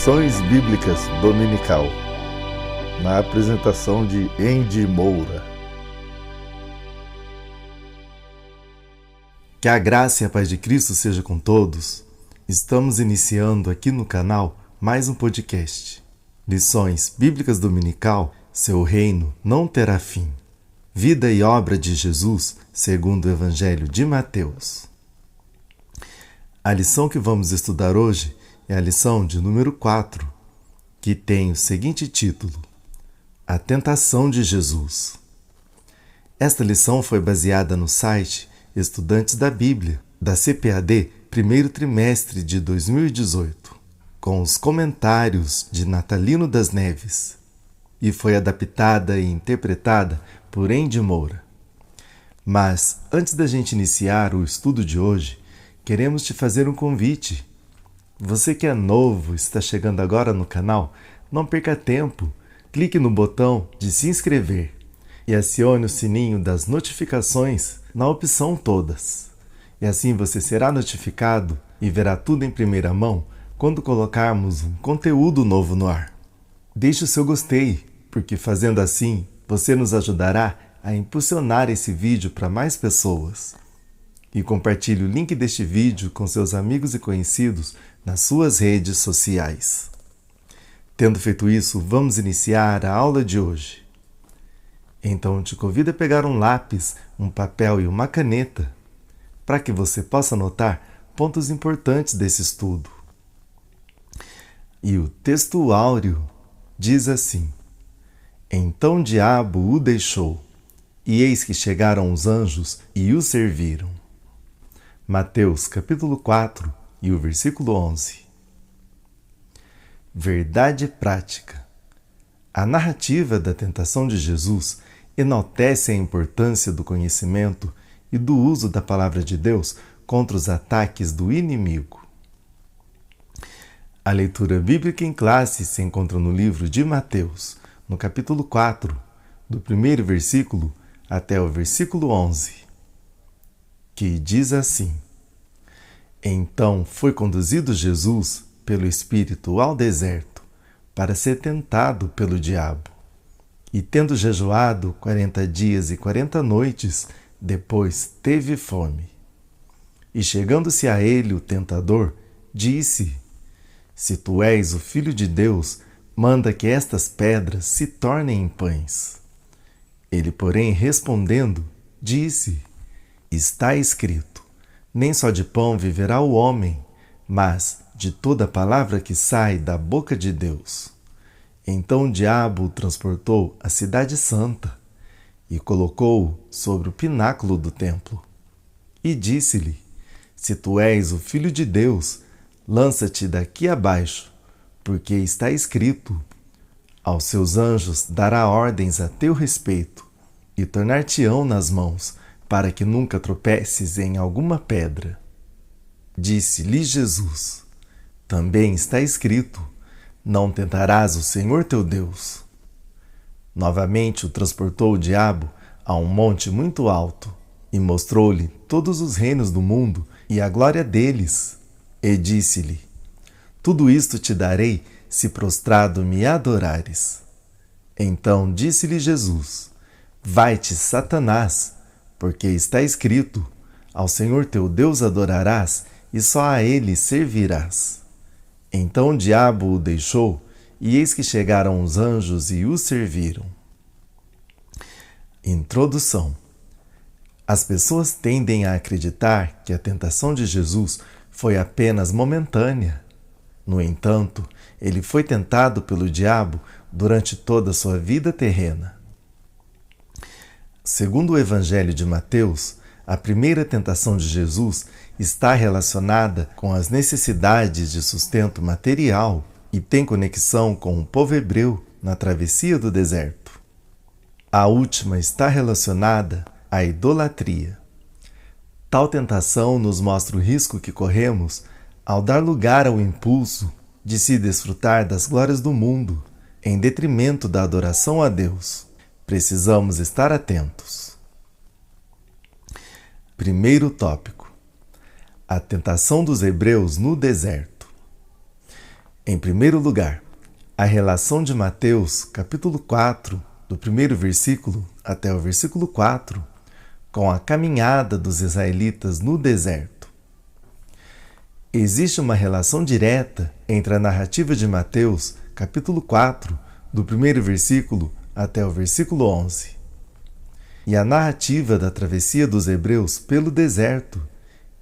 Lições Bíblicas Dominical, na apresentação de Andy Moura. Que a graça e a paz de Cristo seja com todos. Estamos iniciando aqui no canal mais um podcast. Lições Bíblicas Dominical, seu reino não terá fim. Vida e obra de Jesus, segundo o Evangelho de Mateus. A lição que vamos estudar hoje é a lição de número 4, que tem o seguinte título: A Tentação de Jesus. Esta lição foi baseada no site Estudantes da Bíblia, da CPAD, primeiro trimestre de 2018, com os comentários de Natalino das Neves, e foi adaptada e interpretada por Andy Moura. Mas, antes da gente iniciar o estudo de hoje, queremos te fazer um convite. Você que é novo, está chegando agora no canal, não perca tempo, clique no botão de se inscrever e acione o sininho das notificações na opção Todas. E assim você será notificado e verá tudo em primeira mão quando colocarmos um conteúdo novo no ar. Deixe o seu gostei, porque fazendo assim, você nos ajudará a impulsionar esse vídeo para mais pessoas. E compartilhe o link deste vídeo com seus amigos e conhecidos nas suas redes sociais. Tendo feito isso, vamos iniciar a aula de hoje. Então, te convido a pegar um lápis, um papel e uma caneta, para que você possa anotar pontos importantes desse estudo. E o texto áureo diz assim: Então o diabo o deixou, e eis que chegaram os anjos e o serviram. Mateus capítulo 4 e o versículo 11. Verdade prática. A narrativa da tentação de Jesus enaltece a importância do conhecimento e do uso da palavra de Deus contra os ataques do inimigo. A leitura bíblica em classe se encontra no livro de Mateus, no capítulo 4, do primeiro versículo até o versículo 11. Que diz assim: Então foi conduzido Jesus pelo Espírito ao deserto, para ser tentado pelo diabo. E tendo jejuado 40 dias e 40 noites, depois teve fome. E chegando-se a ele o tentador, disse: Se tu és o Filho de Deus, manda que estas pedras se tornem em pães. Ele, porém, respondendo, disse: Está escrito: Nem só de pão viverá o homem, mas de toda palavra que sai da boca de Deus. Então o diabo o transportou à cidade santa e colocou-o sobre o pináculo do templo. E disse-lhe: Se tu és o Filho de Deus, lança-te daqui abaixo, porque está escrito: Aos seus anjos dará ordens a teu respeito, e tornar-te-ão nas mãos, para que nunca tropeces em alguma pedra. Disse-lhe Jesus: Também está escrito: Não tentarás o Senhor teu Deus. Novamente o transportou o diabo a um monte muito alto, e mostrou-lhe todos os reinos do mundo e a glória deles. E disse-lhe: Tudo isto te darei, se prostrado me adorares. Então disse-lhe Jesus: Vai-te, Satanás, porque está escrito: Ao Senhor teu Deus adorarás, e só a ele servirás. Então o diabo o deixou, e eis que chegaram os anjos e o serviram. Introdução. As pessoas tendem a acreditar que a tentação de Jesus foi apenas momentânea. No entanto, ele foi tentado pelo diabo durante toda a sua vida terrena. Segundo o Evangelho de Mateus, a primeira tentação de Jesus está relacionada com as necessidades de sustento material e tem conexão com o povo hebreu na travessia do deserto. A última está relacionada à idolatria. Tal tentação nos mostra o risco que corremos ao dar lugar ao impulso de se desfrutar das glórias do mundo em detrimento da adoração a Deus. Precisamos estar atentos. Primeiro tópico: a tentação dos hebreus no deserto. Em primeiro lugar, a relação de Mateus, capítulo 4, do primeiro versículo até o versículo 4, com a caminhada dos israelitas no deserto. Existe uma relação direta entre a narrativa de Mateus, capítulo 4, do primeiro versículo até o versículo 11, e a narrativa da travessia dos hebreus pelo deserto,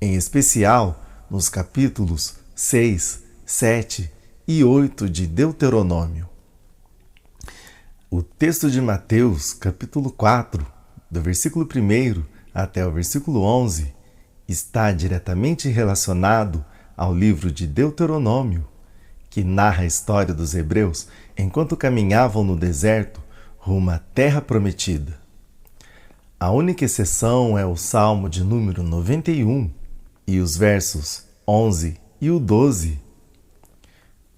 em especial nos capítulos 6, 7 e 8 de Deuteronômio. O texto de Mateus, capítulo 4, do versículo 1 até o versículo 11, está diretamente relacionado ao livro de Deuteronômio, que narra a história dos hebreus enquanto caminhavam no deserto rumo à terra prometida. A única exceção é o Salmo de número 91 e os versos 11 e o 12.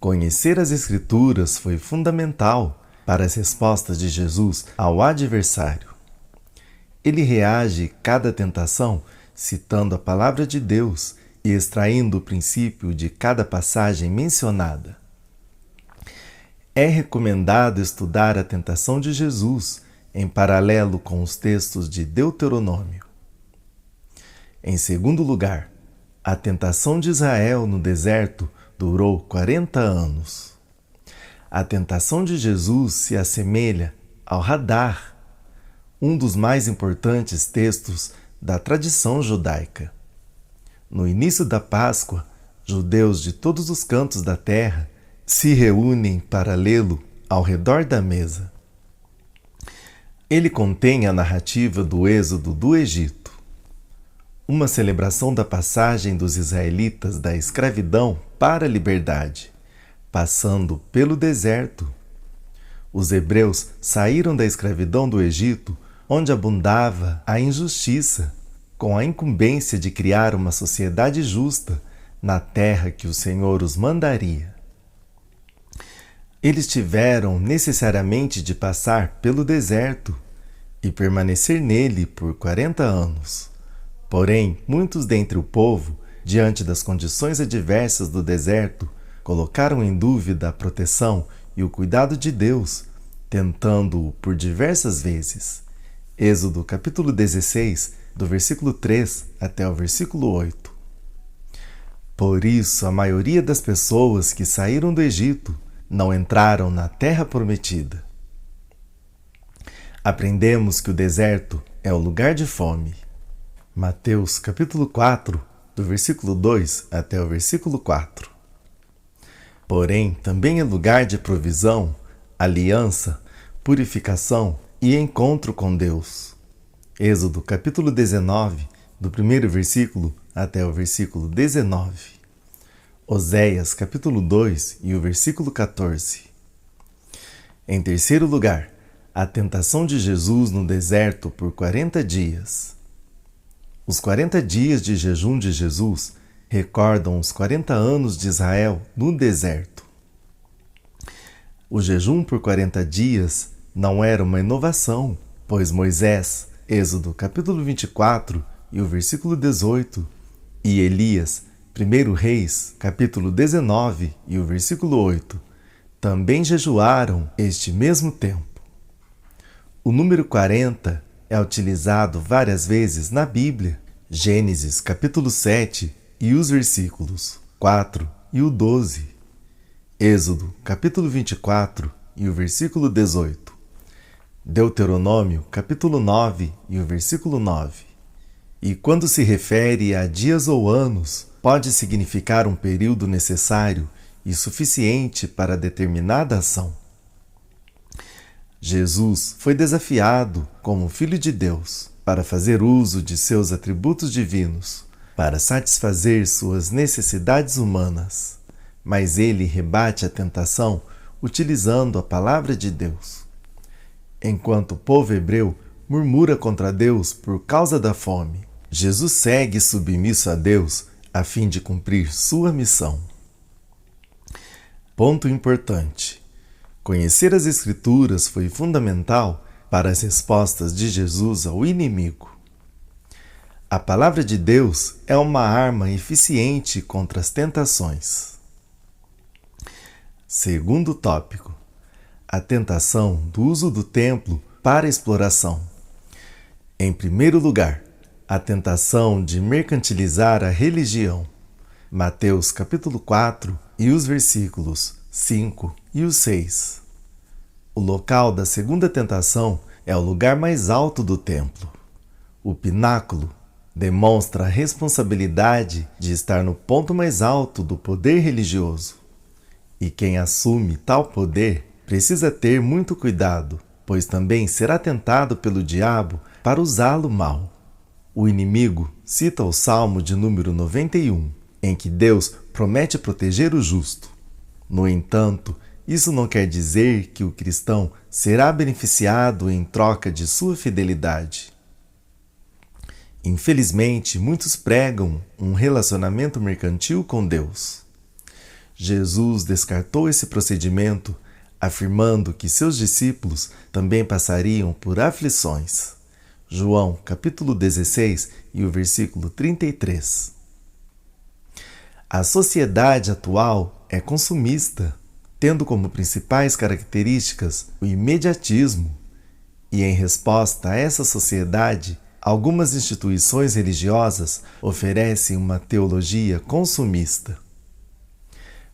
Conhecer as Escrituras foi fundamental para as respostas de Jesus ao adversário. Ele reage a cada tentação citando a palavra de Deus e extraindo o princípio de cada passagem mencionada. É recomendado estudar a tentação de Jesus em paralelo com os textos de Deuteronômio. Em segundo lugar, a tentação de Israel no deserto durou 40 anos. A tentação de Jesus se assemelha ao Hadar, um dos mais importantes textos da tradição judaica. No início da Páscoa, judeus de todos os cantos da terra se reúnem para lê-lo ao redor da mesa. Ele contém a narrativa do êxodo do Egito, uma celebração da passagem dos israelitas da escravidão para a liberdade, passando pelo deserto. Os hebreus saíram da escravidão do Egito, onde abundava a injustiça, com a incumbência de criar uma sociedade justa na terra que o Senhor os mandaria. Eles tiveram necessariamente de passar pelo deserto e permanecer nele por 40 anos. Porém, muitos dentre o povo, diante das condições adversas do deserto, colocaram em dúvida a proteção e o cuidado de Deus, tentando-o por diversas vezes. Êxodo capítulo 16, do versículo 3 até o versículo 8. Por isso, a maioria das pessoas que saíram do Egito não entraram na terra prometida. Aprendemos que o deserto é o lugar de fome. Mateus capítulo 4, do versículo 2 até o versículo 4. Porém, também é lugar de provisão, aliança, purificação e encontro com Deus. Êxodo capítulo 19, do primeiro versículo até o versículo 19. Oséias capítulo 2 e o versículo 14. Em terceiro lugar, a tentação de Jesus no deserto por 40 dias. Os 40 dias de jejum de Jesus recordam os 40 anos de Israel no deserto. O jejum por 40 dias não era uma inovação, pois Moisés, Êxodo capítulo 24 e o versículo 18, e Elias, 1 Reis, capítulo 19 e o versículo 8, também jejuaram este mesmo tempo. O número 40 é utilizado várias vezes na Bíblia, Gênesis capítulo 7 e os versículos 4 e o 12, Êxodo capítulo 24 e o versículo 18, Deuteronômio capítulo 9 e o versículo 9. E quando se refere a dias ou anos, pode significar um período necessário e suficiente para determinada ação. Jesus foi desafiado como Filho de Deus para fazer uso de seus atributos divinos, para satisfazer suas necessidades humanas, mas ele rebate a tentação utilizando a palavra de Deus. Enquanto o povo hebreu murmura contra Deus por causa da fome, Jesus segue submisso a Deus a fim de cumprir sua missão. Ponto importante: conhecer as Escrituras foi fundamental para as respostas de Jesus ao inimigo. A palavra de Deus é uma arma eficiente contra as tentações. Segundo tópico: a tentação do uso do templo para exploração. Em primeiro lugar, a tentação de mercantilizar a religião. Mateus capítulo 4 e os versículos 5 e o 6. O local da segunda tentação é o lugar mais alto do templo. O pináculo demonstra a responsabilidade de estar no ponto mais alto do poder religioso. E quem assume tal poder precisa ter muito cuidado, pois também será tentado pelo diabo para usá-lo mal. O inimigo cita o Salmo de número 91, em que Deus promete proteger o justo. No entanto, isso não quer dizer que o cristão será beneficiado em troca de sua fidelidade. Infelizmente, muitos pregam um relacionamento mercantil com Deus. Jesus descartou esse procedimento, afirmando que seus discípulos também passariam por aflições. João, capítulo 16 e o versículo 33. A sociedade atual é consumista, tendo como principais características o imediatismo, e em resposta a essa sociedade, algumas instituições religiosas oferecem uma teologia consumista.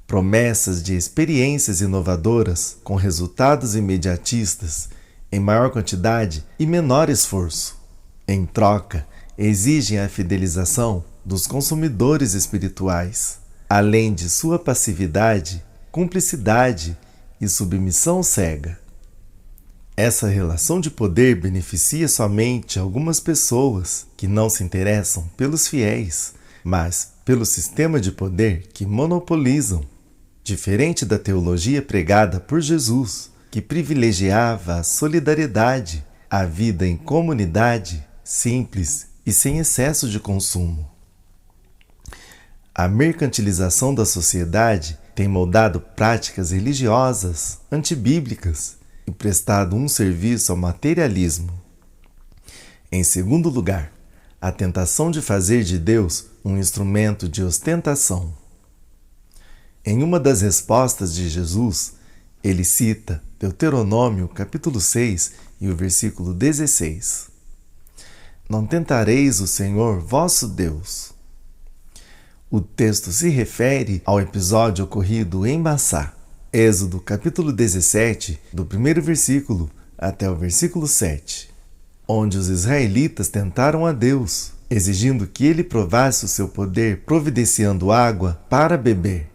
Promessas de experiências inovadoras com resultados imediatistas em maior quantidade e menor esforço. Em troca, exigem a fidelização dos consumidores espirituais, além de sua passividade, cumplicidade e submissão cega. Essa relação de poder beneficia somente algumas pessoas que não se interessam pelos fiéis, mas pelo sistema de poder que monopolizam, diferente da teologia pregada por Jesus, que privilegiava a solidariedade, a vida em comunidade, simples e sem excesso de consumo. A mercantilização da sociedade tem moldado práticas religiosas antibíblicas e prestado um serviço ao materialismo. Em segundo lugar, a tentação de fazer de Deus um instrumento de ostentação. Em uma das respostas de Jesus, ele cita Deuteronômio capítulo 6 e o versículo 16. Não tentareis o Senhor vosso Deus. O texto se refere ao episódio ocorrido em Massá. Êxodo capítulo 17, do primeiro versículo até o versículo 7, onde os israelitas tentaram a Deus, exigindo que ele provasse o seu poder providenciando água para beber.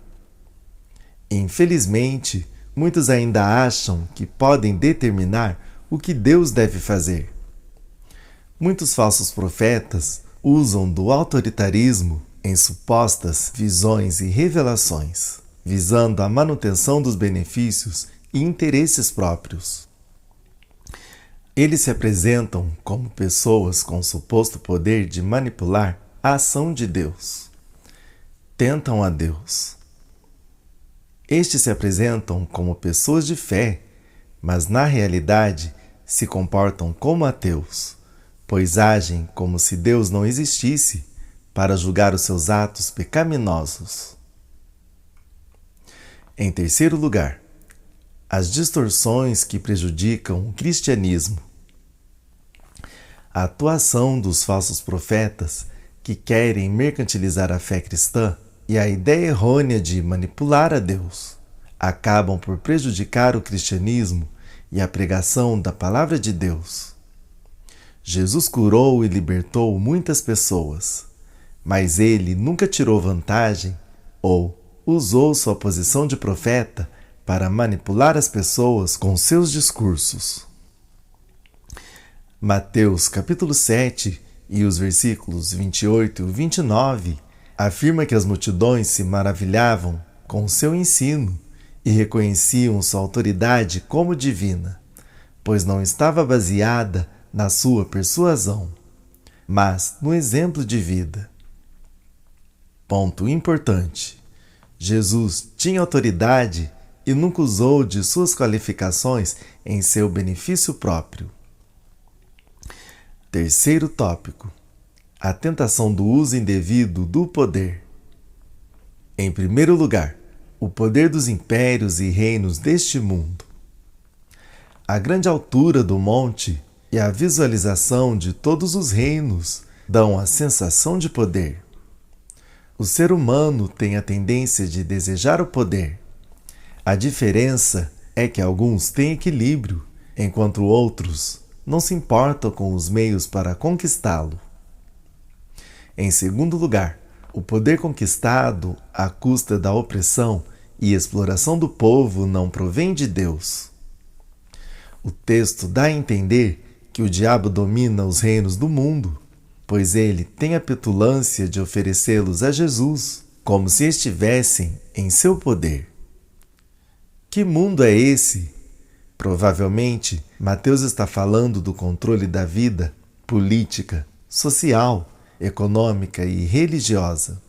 Infelizmente, muitos ainda acham que podem determinar o que Deus deve fazer. Muitos falsos profetas usam do autoritarismo em supostas visões e revelações, visando a manutenção dos benefícios e interesses próprios. Eles se apresentam como pessoas com o suposto poder de manipular a ação de Deus. Tentam a Deus. Estes se apresentam como pessoas de fé, mas na realidade se comportam como ateus, pois agem como se Deus não existisse para julgar os seus atos pecaminosos. Em terceiro lugar, as distorções que prejudicam o cristianismo. A atuação dos falsos profetas que querem mercantilizar a fé cristã e a ideia errônea de manipular a Deus acabam por prejudicar o cristianismo e a pregação da palavra de Deus. Jesus curou e libertou muitas pessoas, mas ele nunca tirou vantagem ou usou sua posição de profeta para manipular as pessoas com seus discursos. Mateus capítulo 7 e os versículos 28 e 29 afirma que as multidões se maravilhavam com seu ensino e reconheciam sua autoridade como divina, pois não estava baseada na sua persuasão, mas no exemplo de vida. Ponto importante: Jesus tinha autoridade e nunca usou de suas qualificações em seu benefício próprio. Terceiro tópico: a tentação do uso indevido do poder. Em primeiro lugar, o poder dos impérios e reinos deste mundo. A grande altura do monte e a visualização de todos os reinos dão a sensação de poder. O ser humano tem a tendência de desejar o poder. A diferença é que alguns têm equilíbrio, enquanto outros não se importam com os meios para conquistá-lo. Em segundo lugar, o poder conquistado à custa da opressão e exploração do povo não provém de Deus. O texto dá a entender que o diabo domina os reinos do mundo, pois ele tem a petulância de oferecê-los a Jesus, como se estivessem em seu poder. Que mundo é esse? Provavelmente, Mateus está falando do controle da vida política, social, econômica e religiosa.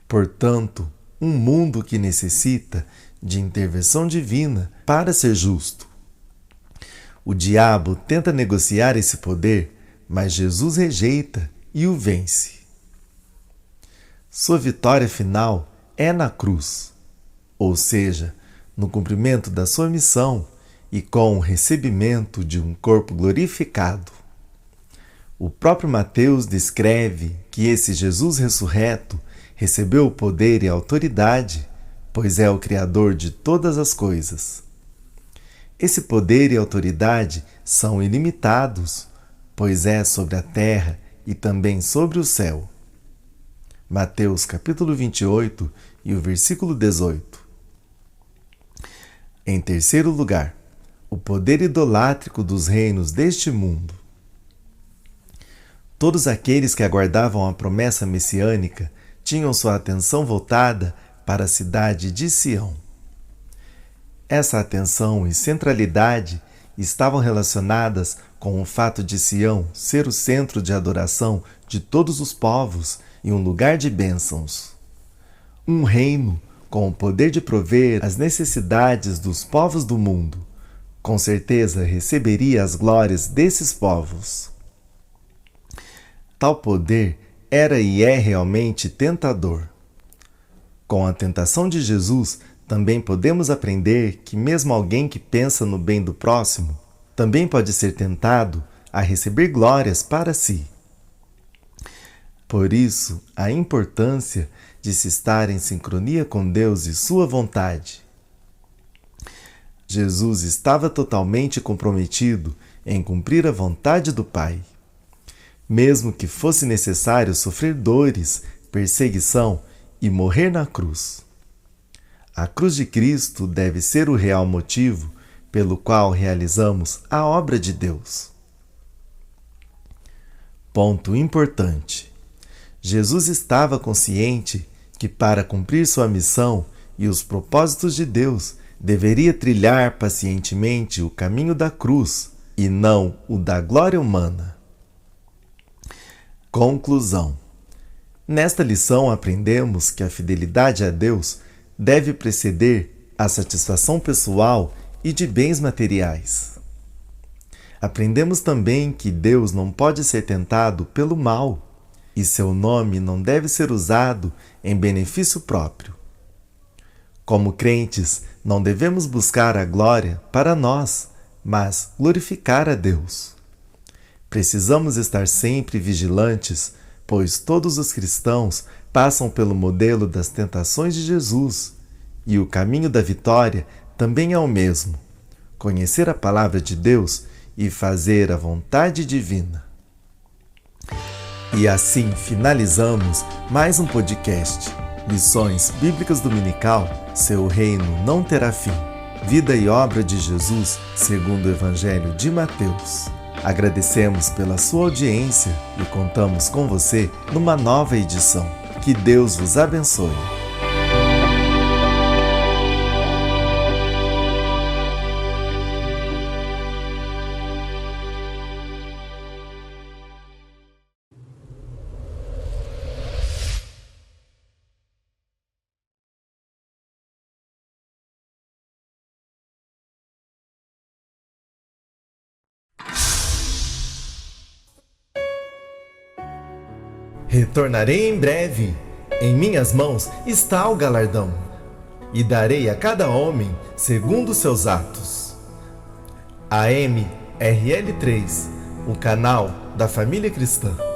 Portanto, um mundo que necessita de intervenção divina para ser justo. O diabo tenta negociar esse poder, mas Jesus rejeita e o vence. Sua vitória final é na cruz, ou seja, no cumprimento da sua missão e com o recebimento de um corpo glorificado. O próprio Mateus descreve que esse Jesus ressurreto recebeu o poder e a autoridade, pois é o Criador de todas as coisas. Esse poder e autoridade são ilimitados, pois é sobre a terra e também sobre o céu. Mateus capítulo 28 e o versículo 18. Em terceiro lugar, o poder idolátrico dos reinos deste mundo. Todos aqueles que aguardavam a promessa messiânica tinham sua atenção voltada para a cidade de Sião. Essa atenção e centralidade estavam relacionadas com o fato de Sião ser o centro de adoração de todos os povos e um lugar de bênçãos. Um reino com o poder de prover as necessidades dos povos do mundo, com certeza receberia as glórias desses povos. Tal poder era e é realmente tentador. Com a tentação de Jesus, também podemos aprender que mesmo alguém que pensa no bem do próximo também pode ser tentado a receber glórias para si. Por isso, a importância de se estar em sincronia com Deus e sua vontade. Jesus estava totalmente comprometido em cumprir a vontade do Pai. Mesmo que fosse necessário sofrer dores, perseguição e morrer na cruz. A cruz de Cristo deve ser o real motivo pelo qual realizamos a obra de Deus. Ponto importante. Jesus estava consciente que para cumprir sua missão e os propósitos de Deus, deveria trilhar pacientemente o caminho da cruz e não o da glória humana. Conclusão. Nesta lição aprendemos que a fidelidade a Deus deve preceder a satisfação pessoal e de bens materiais. Aprendemos também que Deus não pode ser tentado pelo mal e seu nome não deve ser usado em benefício próprio. Como crentes, não devemos buscar a glória para nós, mas glorificar a Deus. Precisamos estar sempre vigilantes, pois todos os cristãos passam pelo modelo das tentações de Jesus, e o caminho da vitória também é o mesmo: conhecer a palavra de Deus e fazer a vontade divina. E assim finalizamos mais um podcast, Lições Bíblicas Dominical, Seu Reino Não Terá Fim. Vida e obra de Jesus segundo o Evangelho de Mateus. Agradecemos pela sua audiência e contamos com você numa nova edição. Que Deus vos abençoe. Retornarei em breve. Em minhas mãos está o galardão. e darei a cada homem segundo os seus atos. AMRL3, o canal da família cristã.